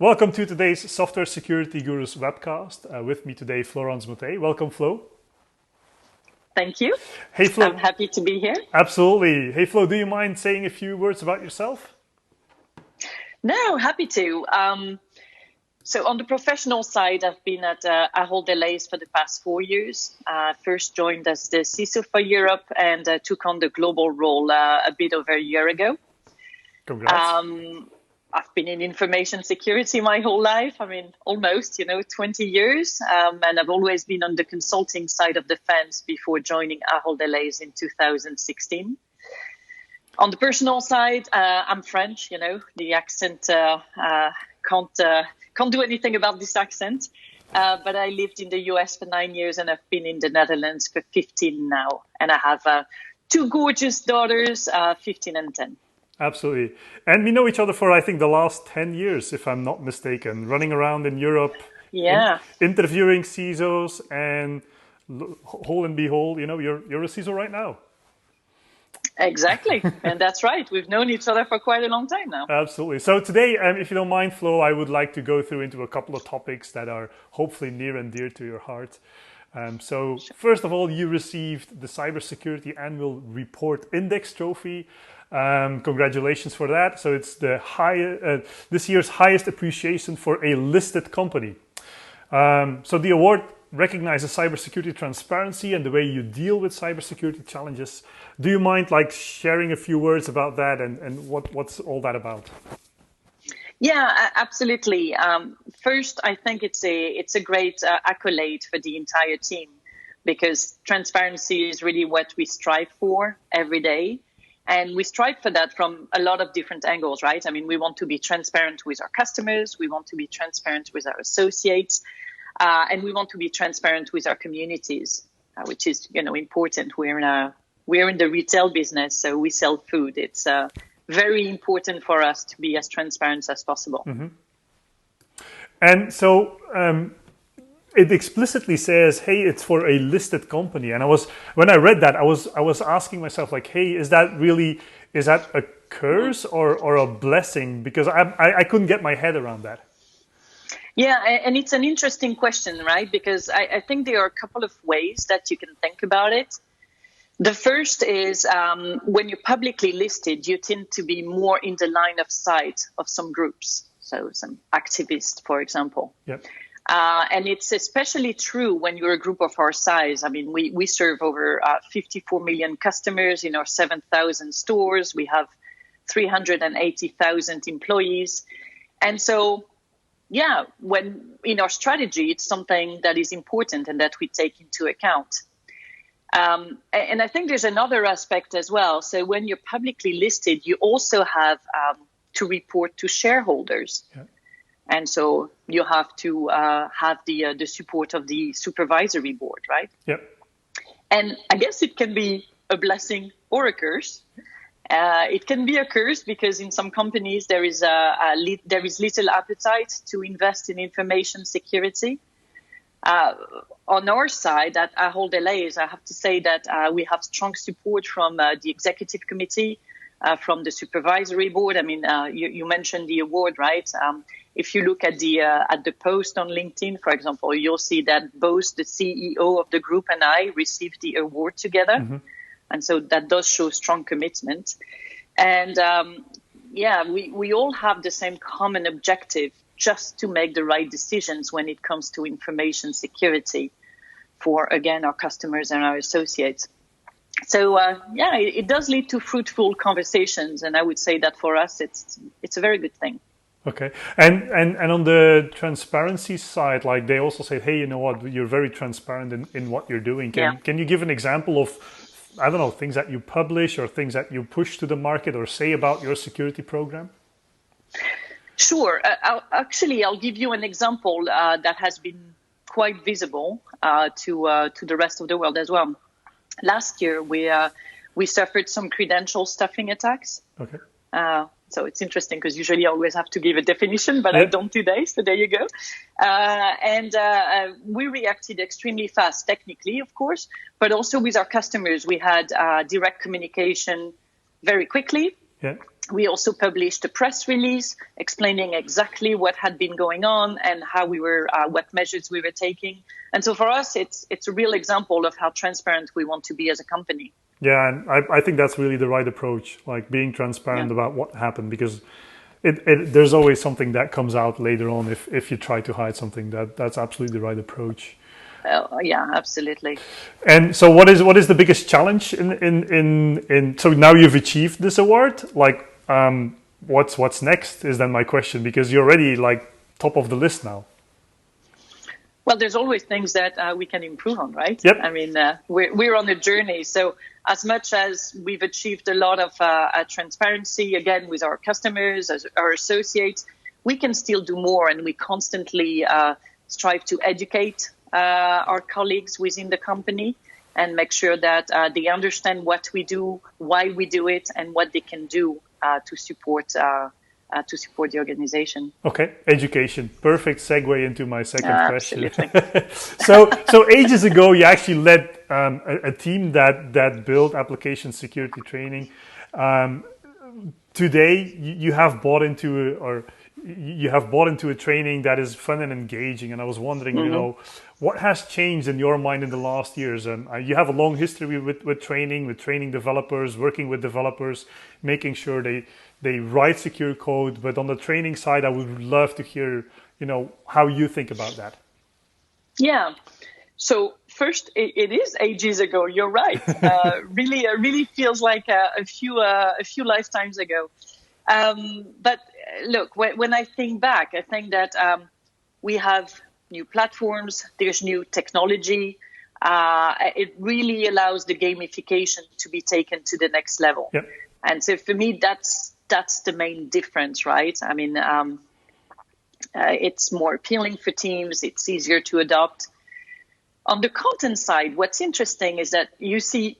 Welcome to today's Software Security Gurus webcast. With me today, Florence Mottay. Welcome, Flo. Thank you. Hey, Flo. I'm happy to be here. Absolutely. Hey, Flo, do you mind saying a few words about yourself? No, happy to. So on the professional side, I've been at Ahold Delhaize for the past 4 years. First joined as the CISO for Europe and took on the global role a bit over a year ago. Congrats. I've been in information security my whole life. I mean, almost, 20 years. And I've always been on the consulting side of the fence before joining Ahold Delhaize in 2016. On the personal side, I'm French, the accent can't do anything about this accent. But I lived in the US for 9 years and I've been in the Netherlands for 15 now. And I have 2 gorgeous daughters, 15 and 10. Absolutely. And we know each other for, I think, the last 10 years, if I'm not mistaken, running around in Europe, interviewing CISOs, and whole and behold, you're a CISO right now. Exactly. And that's right. We've known each other for quite a long time now. Absolutely. So today, if you don't mind, Flo, I would like to go through into a couple of topics that are hopefully near and dear to your heart. So first of all, you received the Cybersecurity Annual Report Index Trophy. Congratulations for that. So it's the this year's highest appreciation for a listed company. So the award recognizes cybersecurity transparency and the way you deal with cybersecurity challenges. Do you mind sharing a few words about that and what's all that about? Yeah, absolutely. First, I think it's a great accolade for the entire team because transparency is really what we strive for every day. And we strive for that from a lot of different angles, right? I mean, we want to be transparent with our customers. We want to be transparent with our associates. And we want to be transparent with our communities, which is, important. We're in the retail business, so we sell food. It's very important for us to be as transparent as possible. Mm-hmm. And so it explicitly says, hey, it's for a listed company. And when I read that, I was asking myself, hey, is that a curse or a blessing? Because I couldn't get my head around that. Yeah, and it's an interesting question, right? Because I think there are a couple of ways that you can think about it. The first is when you're publicly listed, you tend to be more in the line of sight of some groups. So some activists, for example. Yep. And it's especially true when you're a group of our size. I mean, we serve over 54 million customers in our 7,000 stores. We have 380,000 employees. And so, when in our strategy, it's something that is important and that we take into account. And I think there's another aspect as well. So when you're publicly listed, you also have to report to shareholders. Yeah. And so you have to have the support of the supervisory board, right? Yep. And I guess it can be a blessing or a curse. It can be a curse because in some companies there is little appetite to invest in information security. On our side at Ahold Delhaize, I have to say that we have strong support from the executive committee, from the supervisory board. I mean, you mentioned the award, right? If you look at the post on LinkedIn, for example, you'll see that both the CEO of the group and I received the award together. Mm-hmm. And so that does show strong commitment. And we all have the same common objective, just to make the right decisions when it comes to information security for, again, our customers and our associates. So, it does lead to fruitful conversations. And I would say that for us, it's a very good thing. Okay. And on the transparency side, they also say, hey, you know what, you're very transparent in what you're doing. Can you give an example of, I don't know, things that you publish or things that you push to the market or say about your security program? Sure. I'll give you an example that has been quite visible to the rest of the world as well. Last year, we suffered some credential stuffing attacks. Okay. So it's interesting because usually I always have to give a definition, but I don't today. So there you go. And we reacted extremely fast, technically, of course, but also with our customers. We had direct communication very quickly. Yeah. We also published a press release explaining exactly what had been going on and how we were, what measures we were taking. And so for us, it's a real example of how transparent we want to be as a company. Yeah, and I think that's really the right approach, like being transparent about what happened, because there's always something that comes out later on if you try to hide something. That's absolutely the right approach. Yeah, absolutely. And so what is the biggest challenge in so now you've achieved this award, like what's next is then my question, because you're already like top of the list now. Well, there's always things that we can improve on, right? Yep. I mean, we're on a journey. So as much as we've achieved a lot of transparency, again, with our customers, as our associates, we can still do more. And we constantly strive to educate our colleagues within the company and make sure that they understand what we do, why we do it, and what they can do to support the organization. Okay, education. Perfect segue into my second question. Absolutely. So ages ago, you actually led a team that built application security training. Today, you have bought into a training that is fun and engaging. And I was wondering, you know, what has changed in your mind in the last years? You have a long history with training developers, working with developers, making sure they write secure code. But on the training side, I would love to hear, you know, how you think about that. Yeah. So first, it is ages ago. You're right. Really feels like a few lifetimes ago. But look, when I think back, I think that we have new platforms. There's new technology. It really allows the gamification to be taken to the next level. Yep. And so for me, that's the main difference, right? I mean, it's more appealing for teams. It's easier to adopt. On the content side, what's interesting is that you see,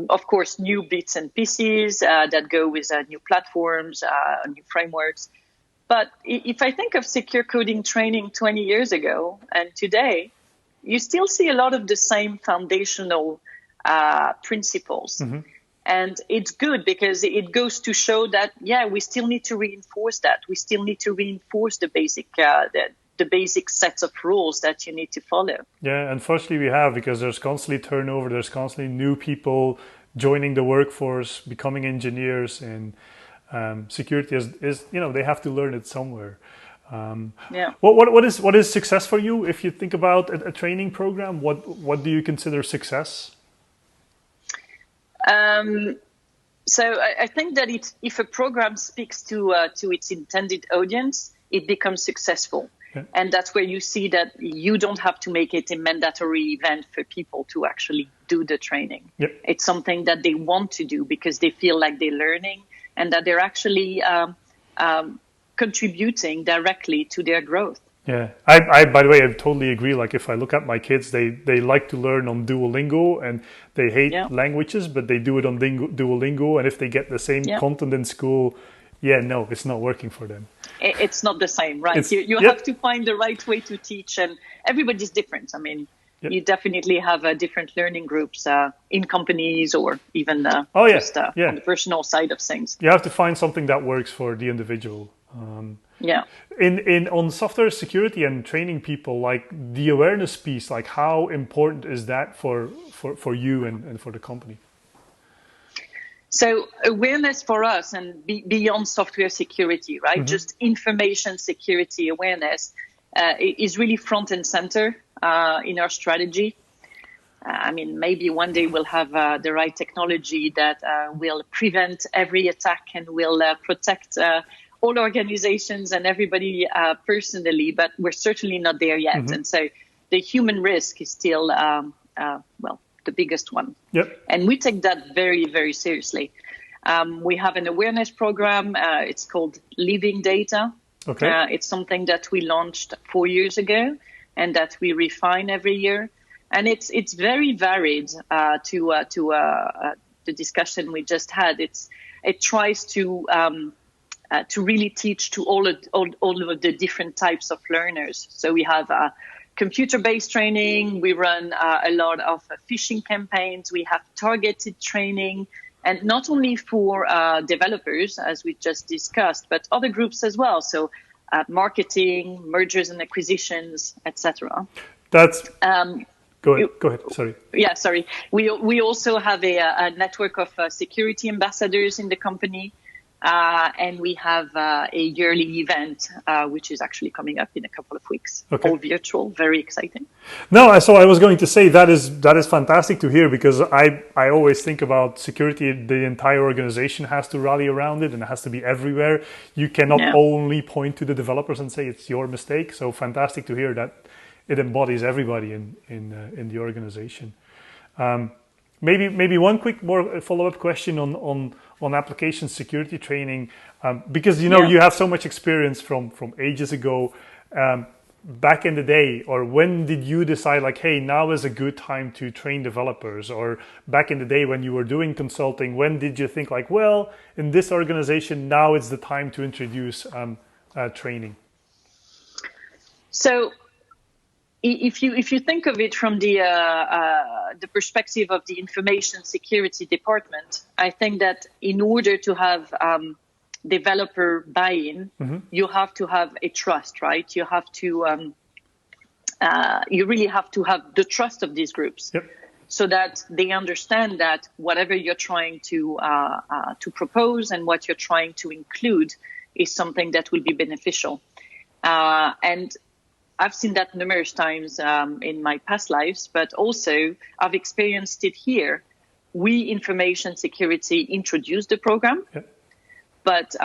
of course, new bits and pieces that go with new platforms, new frameworks. But if I think of secure coding training 20 years ago and today, you still see a lot of the same foundational principles. Mm-hmm. And it's good because it goes to show that, yeah, we still need to reinforce that. We still need to reinforce the basic sets of rules that you need to follow. Yeah, unfortunately we have, because there's constantly turnover, there's constantly new people joining the workforce, becoming engineers, and security is you know, they have to learn it somewhere. Yeah. What is success for you? If you think about a training program, what do you consider success? So I think that if a program speaks to its intended audience, it becomes successful. Okay. And that's where you see that you don't have to make it a mandatory event for people to actually do the training. Yep. It's something that they want to do because they feel like they're learning and that they're actually contributing directly to their growth. Yeah, I by the way, I totally agree. Like if I look at my kids, they like to learn on Duolingo, and they hate languages, but they do it on Duolingo. And if they get the same content in school, no, it's not working for them. It's not the same, right? You have to find the right way to teach, and everybody's different. I mean, you definitely have different learning groups in companies or even on the personal side of things. You have to find something that works for the individual. On software security and training people, like the awareness piece, like how important is that for you and for the company? So awareness for us and beyond software security, right? Mm-hmm. Just information security awareness is really front and center in our strategy. I mean, maybe one day we'll have the right technology that will prevent every attack and will protect all organizations and everybody personally, but we're certainly not there yet. Mm-hmm. And so the human risk is still, the biggest one. Yep. And we take that very, very seriously. We have an awareness program. It's called Living Data. Okay. It's something that we launched 4 years ago and that we refine every year. And it's very varied to the discussion we just had. It tries to really teach to all of the different types of learners. So we have computer-based training. We run a lot of phishing campaigns. We have targeted training. And not only for developers, as we just discussed, but other groups as well. So marketing, mergers and acquisitions, etc. That's go ahead. Sorry. Yeah, sorry. We also have a network of security ambassadors in the company, and we have a yearly event which is actually coming up in a couple of weeks. Okay. All virtual, very exciting. No, so I was going to say that is fantastic to hear, because I always think about security, the entire organization has to rally around it and it has to be everywhere. You cannot only point to the developers and say it's your mistake. So fantastic to hear that it embodies everybody in the organization. Maybe one quick more follow-up question on application security training, because you have so much experience from ages ago. Back in the day, or when did you decide like, hey, now is a good time to train developers? Or back in the day when you were doing consulting, when did you think like, well, in this organization now it's the time to introduce training? So if you think of it from the perspective of the information security department, I think that in order to have developer buy-in, you have to have a trust, right? You have to you really have to have the trust of these groups, so that they understand that whatever you're trying to propose and what you're trying to include is something that will be beneficial. And I've seen that numerous times in my past lives, but also I've experienced it here. We, information security, introduced the program, but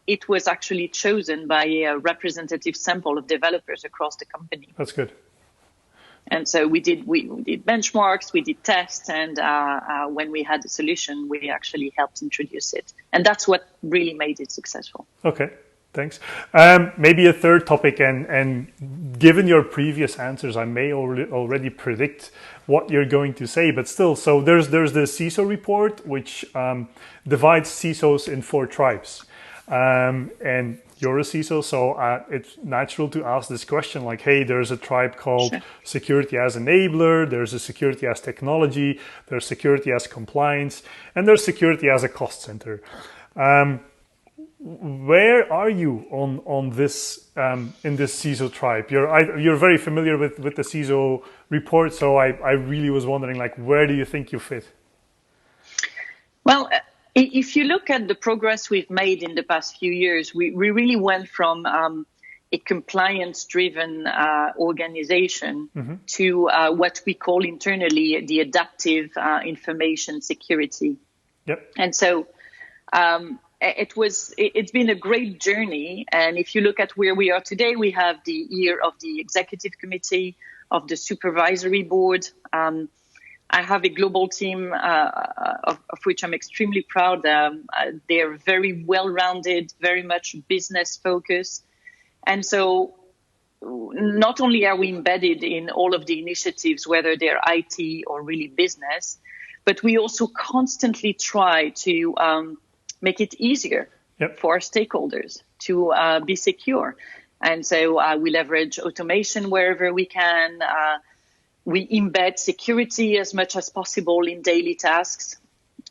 it was actually chosen by a representative sample of developers across the company. That's good. And so we did benchmarks, we did tests, and when we had a solution, we actually helped introduce it. And that's what really made it successful. Okay. Thanks. Maybe a third topic, and given your previous answers, I may already predict what you're going to say, but still, so there's the CISO report, which divides CISOs in 4 tribes. And you're a CISO, so it's natural to ask this question, like, hey, there's a tribe called security as enabler, there's a security as technology, there's security as compliance, and there's security as a cost center. Where are you on this in this CISO tribe? You're very familiar with the CISO report, so I really was wondering, like, where do you think you fit? Well, if you look at the progress we've made in the past few years, we really went from a compliance-driven organization to what we call internally the adaptive information security. And so it's been a great journey. And if you look at where we are today, we have the ear of the executive committee, of the supervisory board. I have a global team of which I'm extremely proud. They're very well-rounded, very much business focused. And so not only are we embedded in all of the initiatives, whether they're IT or really business, but we also constantly try to make it easier for our stakeholders to be secure. And so we leverage automation wherever we can. We embed security as much as possible in daily tasks.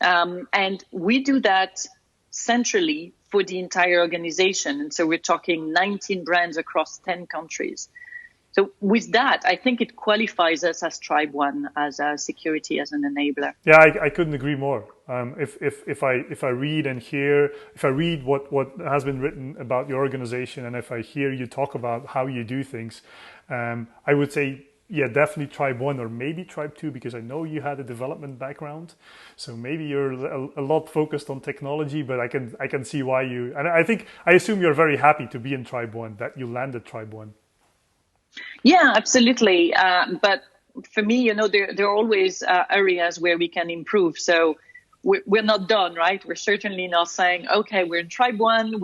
And we do that centrally for the entire organization. And so we're talking 19 brands across 10 countries. So with that, I think it qualifies us as Tribe One, as security as an enabler. Yeah, I couldn't agree more. If I read and hear, if I read what has been written about your organization, and if I hear you talk about how you do things, I would say, yeah, definitely Tribe One, or maybe Tribe Two, because I know you had a development background, so maybe you're a lot focused on technology. But I can see why you, and I assume you're very happy to be in Tribe One, that you landed Tribe One. Yeah, absolutely. But for me, there are always areas where we can improve. So we're not done, right? We're certainly not saying, okay, we're in Tribe One.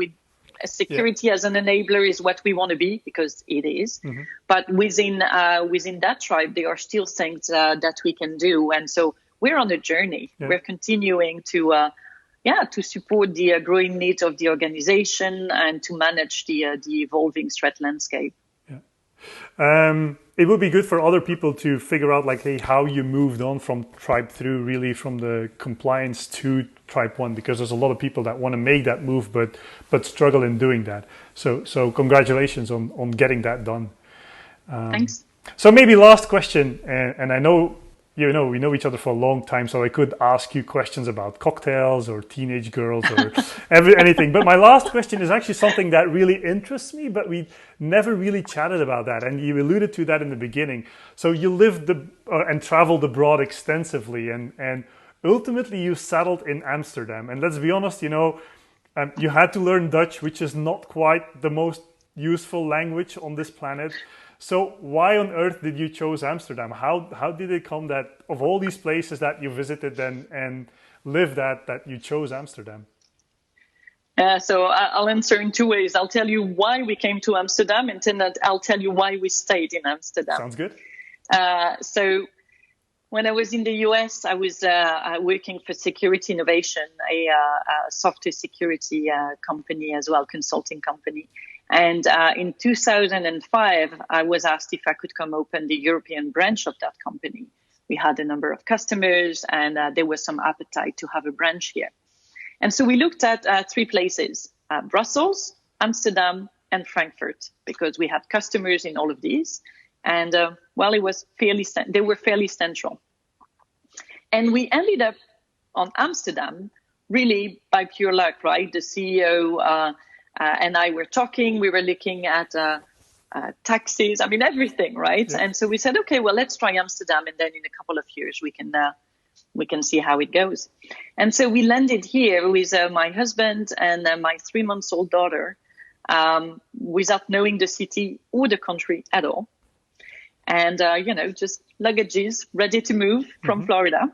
Security as an enabler is what we want to be, because it is. But within that tribe, there are still things that we can do. And so we're on a journey. We're continuing to support the growing needs of the organization and to manage the evolving threat landscape. it would be good for other people to figure out like, hey, how you moved on from Tribe through really from the compliance to Tribe 1, because there's a lot of people that want to make that move but struggle in doing that. So congratulations on getting that done. Thanks. So maybe last question, and I know we know each other for a long time, so I could ask you questions about cocktails or teenage girls or anything. But my last question is actually something that really interests me, but we never really chatted about that. And you alluded to that in the beginning. So you lived and traveled abroad extensively, and ultimately you settled in Amsterdam. And let's be honest, you had to learn Dutch, which is not quite the most useful language on this planet. So why on earth did you choose Amsterdam? How did it come that of all these places that you visited and lived at, that you chose Amsterdam? So I'll answer in two ways. I'll tell you why we came to Amsterdam, and then I'll tell you why we stayed in Amsterdam. Sounds good. So when I was in the US, I was working for Security Innovation, a software security company as well, consulting company. And in 2005, I was asked if I could come open the European branch of that company. We had a number of customers, and there was some appetite to have a branch here. And so we looked at three places, Brussels, Amsterdam, and Frankfurt, because we had customers in all of these. And, it was they were fairly central. And we ended up on Amsterdam really by pure luck, right? The CEO and I were talking, we were looking at taxis, everything, right? Yeah. And so we said, okay, well, let's try Amsterdam. And then in a couple of years, we can see how it goes. And so we landed here with my husband and my 3-month-old daughter without knowing the city or the country at all. And, just luggages ready to move from Florida.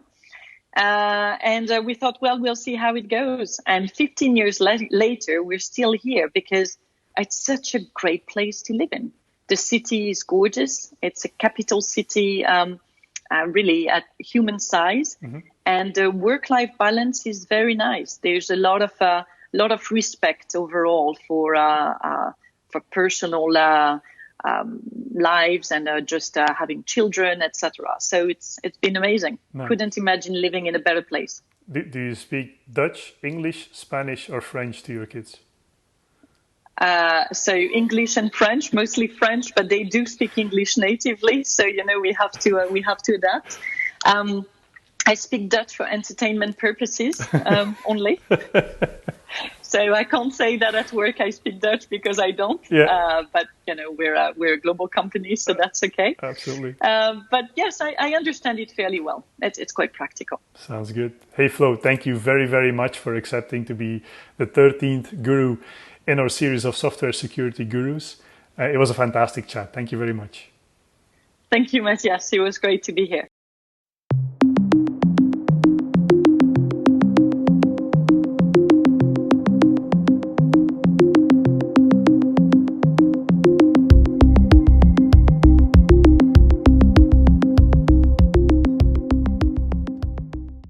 And we thought, well, we'll see how it goes. And 15 years later, we're still here because it's such a great place to live in. The city is gorgeous. It's a capital city, really at human size. And the work-life balance is very nice. There's a lot of respect overall for personal lives and just having children, etc. So it's been amazing. Nice. Couldn't imagine living in a better place. Do you speak Dutch, English, Spanish, or French to your kids? So English and French, mostly French, but they do speak English natively. So we have to adapt. I speak Dutch for entertainment purposes only. So I can't say that at work I speak Dutch because I don't. Yeah. But we're a global company, so that's okay. Absolutely. But yes, I understand it fairly well. It's quite practical. Sounds good. Hey Flo, thank you very, very much for accepting to be the 13th guru in our series of software security gurus. It was a fantastic chat. Thank you very much. Thank you, Matias. It was great to be here.